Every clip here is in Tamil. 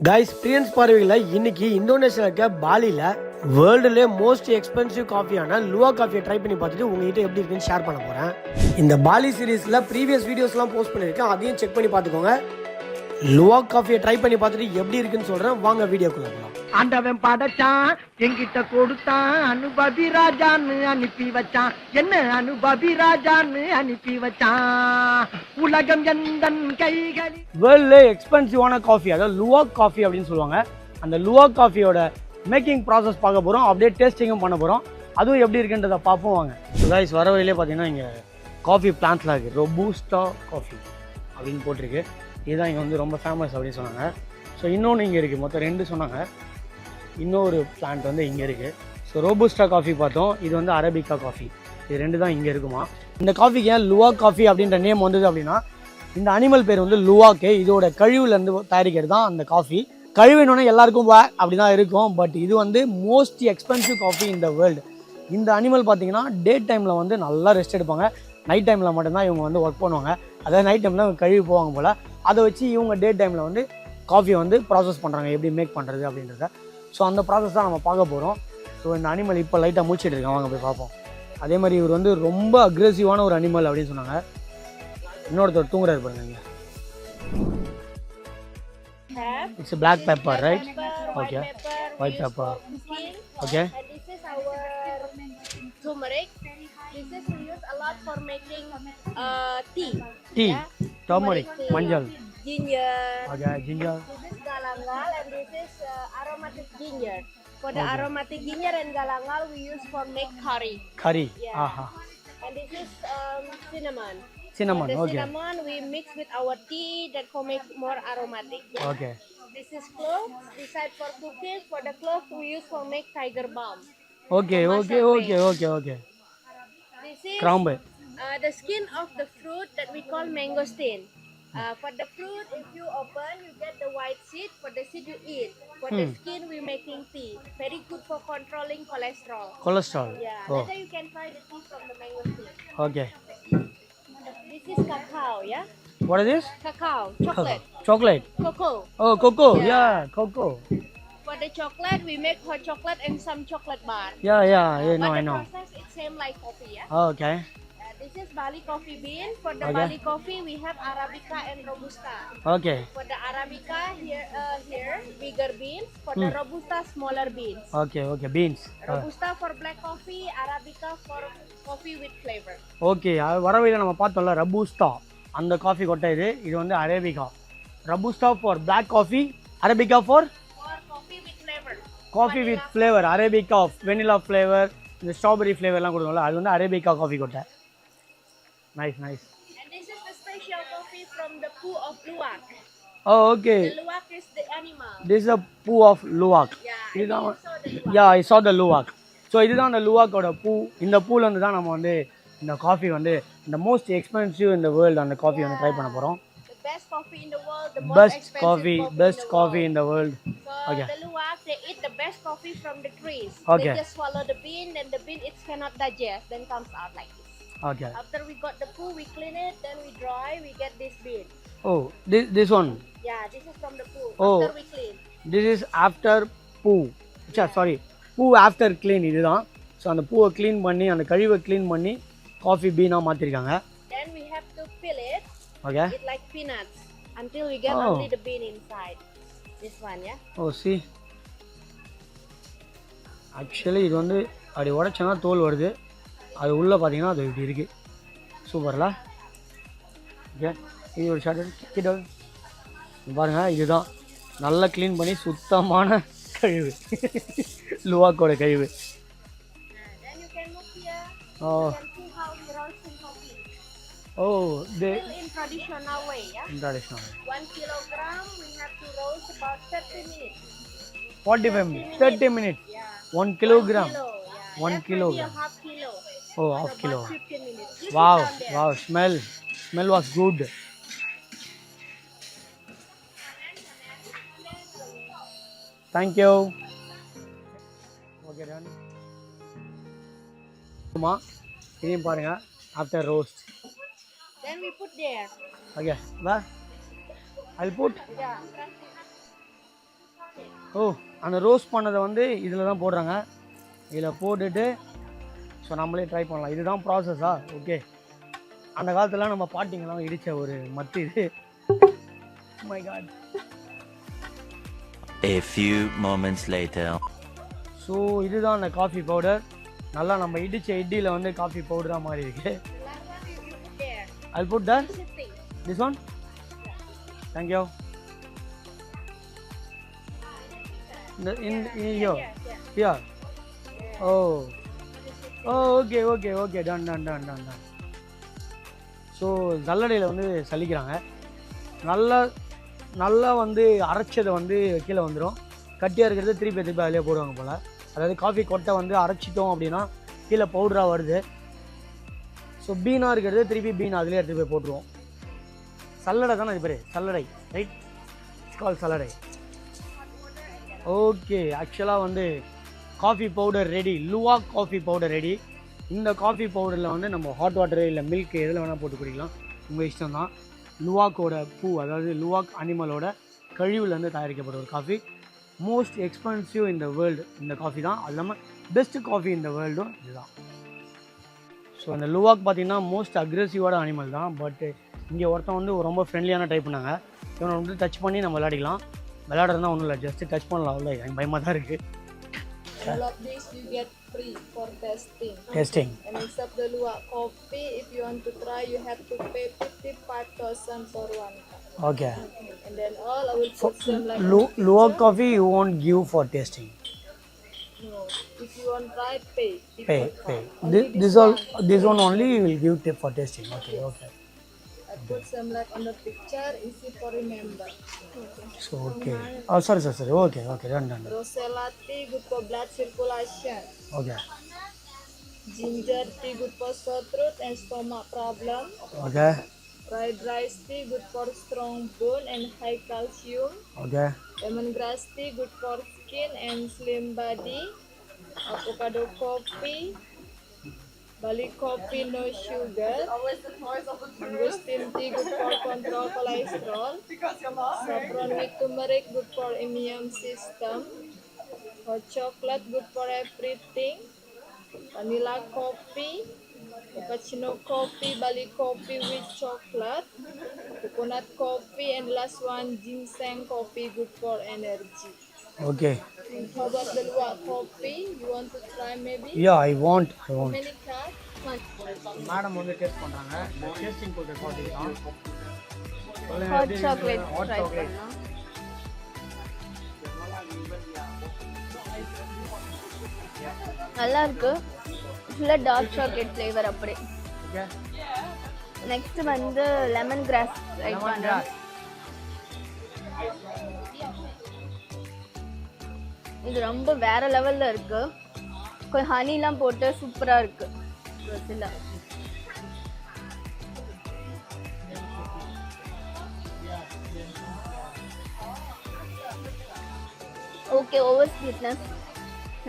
கைஸ் பிரியன்ஸ் பார்வையில் இன்னைக்கு இந்தோனேஷியா இருக்க பாலியில் வேர்ல்டுலே மோஸ்ட் எக்ஸ்பென்சிவ் காஃபியான லுவா காஃபியை ட்ரை பண்ணி பார்த்துட்டு உங்ககிட்ட எப்படி இருக்குன்னு ஷேர் பண்ண போகிறேன். இந்த பாலி சீரீஸில் ப்ரீவியஸ் வீடியோஸ்லாம் போஸ்ட் பண்ணியிருக்கேன், அதையும் செக் பண்ணி பார்த்துக்கோங்க. லுவா காஃபியை ட்ரை பண்ணி பார்த்துட்டு எப்படி இருக்குன்னு சொல்கிறேன், வாங்க வீடியோக்குள்ள போகலாம். ஆண்டவன் படைச்சான் என்கிட்ட கொடுத்தான் அனுபவி ராஜான்னு அனுப்பி வச்சான் என்ன அனுபவி ராஜான்னு அனுப்பி வச்சான் உலகம் எந்தன் கைகளில். வேர்ல்டுலே எக்ஸ்பென்சிவான காஃபி அதாவது லுவா காஃபி அப்படின்னு சொல்லுவாங்க. அந்த லுவா காஃபியோட மேக்கிங் ப்ராசஸ் பார்க்க போகிறோம், அப்படியே டேஸ்டிங்கும் பண்ண போகிறோம். அதுவும் எப்படி இருக்குன்றதை பார்ப்போம் வாங்க. கைஸ் வர வழியிலே பார்த்தீங்கன்னா இங்கே காஃபி பிளான்ட்லாம் இருக்குது. ரொபூஸ்டா காஃபி அப்படின்னு போட்டிருக்கு. இதுதான் இங்கே வந்து ரொம்ப ஃபேமஸ் அப்படின்னு சொன்னாங்க. ஸோ இன்னொன்று இங்கே இருக்குது, மொத்தம் 2 சொன்னாங்க. இன்னொரு பிளான்ட் வந்து இங்கே இருக்குது. ஸோ ரோபூஸ்டா காஃபி பார்த்தோம், இது வந்து அரபிக்கா காஃபி. இது 2 தான் இங்கே இருக்குமா. இந்த காஃபிக்கு ஏன் லுவா காஃபி அப்படின்ற நேம் வந்தது அப்படின்னா, இந்த அனிமல் பேர் வந்து லுவாக்கே. இதோட கழிவுலேருந்து தயாரிக்கிறது தான் அந்த காஃபி. கழிவுனோடனே எல்லாருக்கும் அப்படி தான் இருக்கும். பட் இது வந்து most expensive coffee in the world. இந்த அனிமல் பார்த்தீங்கன்னா டே டைமில் வந்து நல்லா ரெஸ்ட் எடுப்பாங்க, நைட் டைமில் மட்டும்தான் இவங்க வந்து ஒர்க் பண்ணுவாங்க. அதாவது நைட் டைமில் கழுவி போவாங்க போல். அதை வச்சு இவங்க டே டைமில் வந்து காஃபியை வந்து ப்ராசஸ் பண்ணுறாங்க, எப்படி மேக் பண்ணுறது அப்படின்றத. ஸோ அந்த ப்ராசஸ் தான் நம்ம பார்க்க போகிறோம். ஸோ இந்த அனிமல் இப்போ லைட்டாக மூச்சிட்டு இருக்காங்க, வாங்க போய் பார்ப்போம். அதே மாதிரி இவர் வந்து ரொம்ப அக்ரெசிவான ஒரு அனிமல் அப்படின்னு சொன்னாங்க. இன்னொருத்தர் தூங்குறாரு பாருங்க இங்கே. It's a black pepper, right? Okay. White pepper. Okay. And this is our turmeric. This is we use a lot for making tea. Tea. Yeah? Turmeric. Tea. Manjal. Ginger. Okay. Ginger. This is galangal and this is aromatic ginger. For the Okay. aromatic ginger and galangal we use for make curry. Curry. Yeah. Aha. And this is cinnamon. Cinnamon. The Okay. cinnamon we mix with our tea that for make more aromatic. Yeah? Okay. This is cloves. This side for cookies. For the cloves we use for make tiger balm. Okay. Okay. Okay. Okay. Okay. This is Crumb. the skin of the fruit that we call mangosteen. For the fruit, if you open, you get the white seed. For the seed, you eat. For the skin, we making tea. Very good for controlling cholesterol. Cholesterol. Yeah. Oh. Later you can try the tea from the mangosteen. Okay. This is cacao. Yeah. What is this? Cacao, chocolate, Chocolate. cocoa. Oh, cocoa. Yeah. Yeah. Cocoa. For the chocolate, we make hot chocolate and some chocolate bar. Yeah. Yeah. I But know. I the know. process it's same like coffee. Yeah. Oh, okay. This is Bali coffee bean. For the Okay. Bali coffee, we have Arabica and Robusta. Okay. For the Arabica, here bigger beans. For the Robusta, smaller beans. Okay. Okay. Beans. Robusta for black coffee, Arabica for coffee with flavor. Okay, வரவையில் நம்ம பார்த்தோம்ல ரபூஸ்டா, அந்த காஃபி கொட்டை இது. இது வந்து arabica. Robusta for black coffee, arabica for For coffee with flavor. Coffee with flavour. Arabica vanilla flavour, இந்த ஸ்ட்ராபெரி ஃப்ளேவர்லாம் கொடுக்கும்ல, அது வந்து அரேபிகா காஃபி கொட்டை. Nice nice. And this is the special coffee from the poo of luwak. Oh okay. The luwak is the animal. This is the poo of luwak. Yeah, இதுதான். I saw the luwak. Yeah, I saw the luwak. So இதுதான் அந்த லுவாக்கோட பூ. இந்த பூவில் வந்து தான் நம்ம வந்து இந்த காஃபி வந்து இந்த மோஸ்ட் எக்ஸ்பென்சிவ் இந்த வேர்ல்டு அந்த காஃபி வந்து ட்ரை பண்ண போகிறோம். The best coffee in the world, the most best expensive coffee, best in the coffee world. In the world. So Okay. the luwak, they eat the best coffee from the trees. Okay. They just swallow the bean, then the bean it cannot digest, then comes out like this. Okay. After we got the poo, we clean it, then we dry, we get this bean. Oh, this one. Yeah, this is from the poo. Oh. After we clean. This is after பூ. சாரி, பூ ஆஃப்டர் க்ளீன் இதுதான். ஸோ அந்த பூவை க்ளீன் பண்ணி, அந்த கழிவை க்ளீன் பண்ணி காஃபி பீனாக மாற்றிருக்காங்க. Then we have to peel it. Okay. It like peanuts until we get Oh. only the bean inside. This one, yeah. Oh see, actually இது வந்து அப்படி உடைச்சோன்னா தோல் வருது. அது உள்ளே பார்த்தீங்கன்னா அது இப்படி இருக்குது. சூப்பர்ல. ஓகே, இது ஒரு ஷார்ட் கிட்ட பாருங்கள். இதுதான் நல்லா க்ளீன் பண்ணி சுத்தமான கழிவு, லுவாக்கோட கழிவு. Then you can look here. Oh You can see how we roasting coffee. Oh, they Still in traditional way, yeah. Traditional. 1 kilogram we have to roast about 30 minutes. 45 minutes, 30 minutes. Yeah. 1 kilogram. Kilo, yeah. 1 That's kilogram. maybe a half kilo. Oh, So half kilo. about 15 minutes. You Wow, sit down there. wow, smell was good. Thank you. Okay, done. அம்மா, இதையும் பாருங்க. After roast. Then we put there. Okay, I'll put. Yeah. ஓ அந்த ரோஸ்ட் பண்ணதை வந்து இதில் தான் போடுறாங்க. இதில் போட்டுட்டு ஸோ நம்மளே ட்ரை பண்ணலாம். இதுதான் ப்ராசஸா? ஓகே. அந்த காலத்துலாம் நம்ம பாட்டிங்கெல்லாம் இடித்த ஒரு மத்து இது. My god. A few moments later. So இதுதான் அந்த காஃபி பவுடர். நல்லா நம்ம இடித்த இட்லியில் வந்து காஃபி பவுடராக மாறி இருக்கு. I'll put that. This one? Thank you. In here. Yeah. Oh. Oh, okay. Done. So சல்லடையில் வந்து சலிக்கிறாங்க. நல்லா வந்து அரைச்சதை வந்து கீழே வந்துடும். கட்டியாக இருக்கிறது திருப்பி அதிலே போடுவாங்க போல். அதாவது காஃபி கொட்டை வந்து அரைச்சிட்டோம் அப்படின்னா கீழே பவுடராக வருது. ஸோ பீனாக இருக்கிறது திருப்பி பீன் அதிலே எடுத்து போய் போட்டுருவோம். சல்லடை தானே இது பேர்? சல்லடை, ரைட்? இட்ஸ் கால் சல்லடை. ஓகே. ஆக்சுவலாக வந்து coffee powder ready. Luwak coffee powder ready. இந்த காஃபி பவுடரில் வந்து நம்ம ஹாட் வாட்டரு இல்லை மில்க் எதில் வேணால் போட்டு குடிக்கலாம், உங்கள் இஷ்டம் தான். லுவாக்கோட பூ, அதாவது லுவாக் அனிமலோட கழிவுலேருந்து தயாரிக்கப்பட்ட ஒரு காஃபி. மோஸ்ட் எக்ஸ்பென்சிவ் இந்த வேர்ல்டு இந்த காஃபி தான். அது இல்லாமல் பெஸ்ட்டு காஃபி இந்த வேர்ல்டும் இதுதான். ஸோ அந்த லுவாக் பார்த்திங்கன்னா மோஸ்ட் அக்ரெசிவான அனிமல் தான். பட் இங்கே ஒருத்தன் வந்து ரொம்ப ஃப்ரெண்ட்லியான டைப் பண்ணாங்க. இவனை வந்து டச் பண்ணி நம்ம விளையாடிக்கலாம். விளையாடுறதுனா ஒன்றும் இல்லை, ஜஸ்ட்டு டச் பண்ணலாம். அவ்வளோ எனக்கு பயமாக தான் இருக்குது. All of this you get free for testing. Testing. And except the luwak coffee, if you want to try, you have to pay 55,000 for one cup. Okay. And then all I will put some like Luwak coffee you won't give for tasting. no. If you want try, pay. Pay. Only This one only you will give tip for tasting. Okay. I put some like on the picture, easy for remember. So okay. Oh sorry. Okay. Done. Rosella tea good for blood circulation. Okay. Ginger tea good for sore throat and stomach problem. Okay. Fried rice tea good for strong bone and high calcium. Okay. Lemongrass tea good for skin and slim body. Avocado coffee. Bali coffee no sugar. Mangosteen tea good for control cholesterol. Saffron with turmeric good for immune system. Hot chocolate good for everything. Vanilla coffee. Cappuccino coffee, Bali coffee with chocolate, coconut coffee, and last one ginseng coffee, good for energy. Okay. And how about the luwak coffee? You want to try maybe? Yeah, I want. How many cups? Madam வந்து டேஸ்ட் பண்றாங்க. டேஸ்டிங் போட்டு காஃபி தான். ஹாட் சாக்லேட் ட்ரை பண்ணலாம். நல்லா இருக்கு. ஃபுல்லாக டார்க் சாக்லேட் ஃப்ளேவர் அப்படி. ஓகே. நெக்ஸ்ட் வந்து லெமன் கிராஸ் ட்ரை பண்ணுறேன். இது ரொம்ப வேற லெவலில் இருக்கு. கொஞ்சம் ஹனிலாம் போட்டு சூப்பராக இருக்கு. ஓகே, ஓவர் ஸ்வீட்னஸ்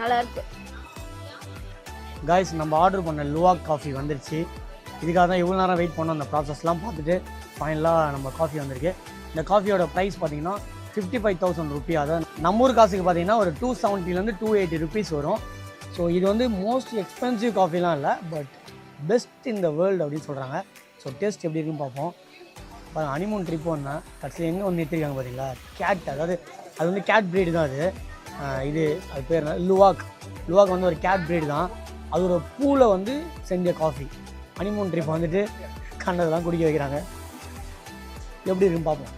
நல்லா இருக்கு. காய்ஸ், நம்ம ஆர்டர் பண்ண லுவாக் காஃபி வந்துருச்சு. இதுக்காக தான் இவ்வளோ நேரம் வெயிட் பண்ணோம். அந்த ப்ராசஸ்லாம் பார்த்துட்டு ஃபைனலாக நம்ம காஃபி வந்திருக்கு. இந்த காஃபியோட ப்ரைஸ் பார்த்தீங்கன்னா 55,000 ருபி. அதாவது நம்ம ஊர் காசுக்கு பார்த்தீங்கன்னா ஒரு 270 280 ருபீஸ் வரும். ஸோ இது வந்து மோஸ்ட் எக்ஸ்பென்சிவ் காஃபிலாம் இல்லை, but best in the world அப்படின்னு சொல்கிறாங்க. ஸோ டேஸ்ட் எப்படி இருக்குன்னு பார்ப்போம். பாருங்கள், ஹனிமூன் ட்ரிப் ஒன்று கடைசியில் எங்கே வந்து நிறுத்திருக்காங்க பார்த்தீங்களா? கேட், அதாவது அது வந்து கேட் ப்ரீடு தான் அது. அது பேர் லுவாக் வந்து ஒரு கேட் ப்ரீடு தான். அது ஒரு பூவில் வந்து செஞ்ச காஃபி. ஹனிமூன் ட்ரிப் வந்துட்டு கண்டதெல்லாம் குடிக்க வைக்கிறாங்க. எப்படி இருக்குன்னு பார்ப்போம்.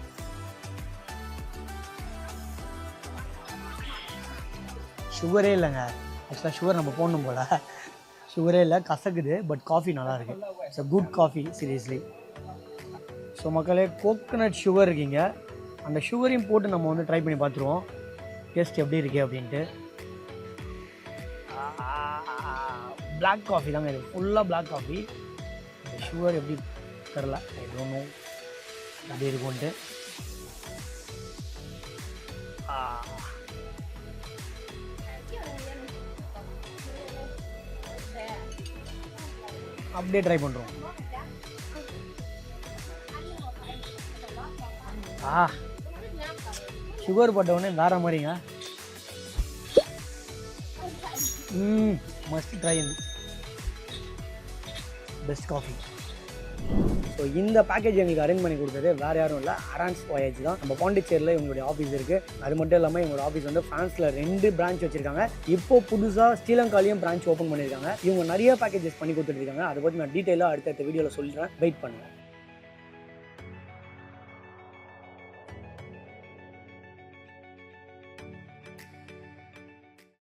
சுகரே இல்லைங்க. ஆக்சுவலாக சுகர் நம்ம போடணும் போல். சுகரே இல்லை, கசக்குது. பட் காஃபி நல்லாயிருக்கு. It's a good coffee, seriously. So மக்களே, கோகோனட் சுகர் இருக்கீங்க, அந்த சுகரையும் போட்டு நம்ம வந்து ட்ரை பண்ணி பார்த்துருவோம் டேஸ்ட் எப்படி இருக்கு அப்படின்ட்டு. பிளாக் காஃபி தாங்க இது, ஃபுல்லாக பிளாக் காஃபி. இந்த சுகர் எப்படி தெரில, ஐ டோன்ட் நோ எப்படி இருக்கும்ன்ட்டு. அப்படியே ட்ரை பண்ணுறோம். சுகர் போட்ட உடனே வேற மாதிரிங்க. Must try best coffee. So இந்த பேக்கேஜ் எங்களுக்கு அரேஞ்ச் பண்ணி கொடுத்தது வேறு யாரும் இல்லை, அரான்ஸ் வாயேஜ் தான். நம்ம பாண்டிச்சேரியில் இவங்களுடைய ஆஃபீஸ் இருக்குது. அது மட்டும் இல்லாமல் இவங்களோட ஆஃபீஸ் வந்து ஃப்ரான்ஸில் 2 பிரான்ச் வச்சிருக்காங்க. இப்போ புதுசாக ஸ்ரீலங்காலையும் பிரான்ச் ஓப்பன் பண்ணியிருக்காங்க. இவங்க நிறைய பேக்கேஜஸ் பண்ணி கொடுத்துட்டு இருக்காங்க. அதை பற்றி நான் டீட்டெயிலாக அடுத்த வீடியோவில் சொல்கிறேன். வெயிட் பண்ணுங்கள்.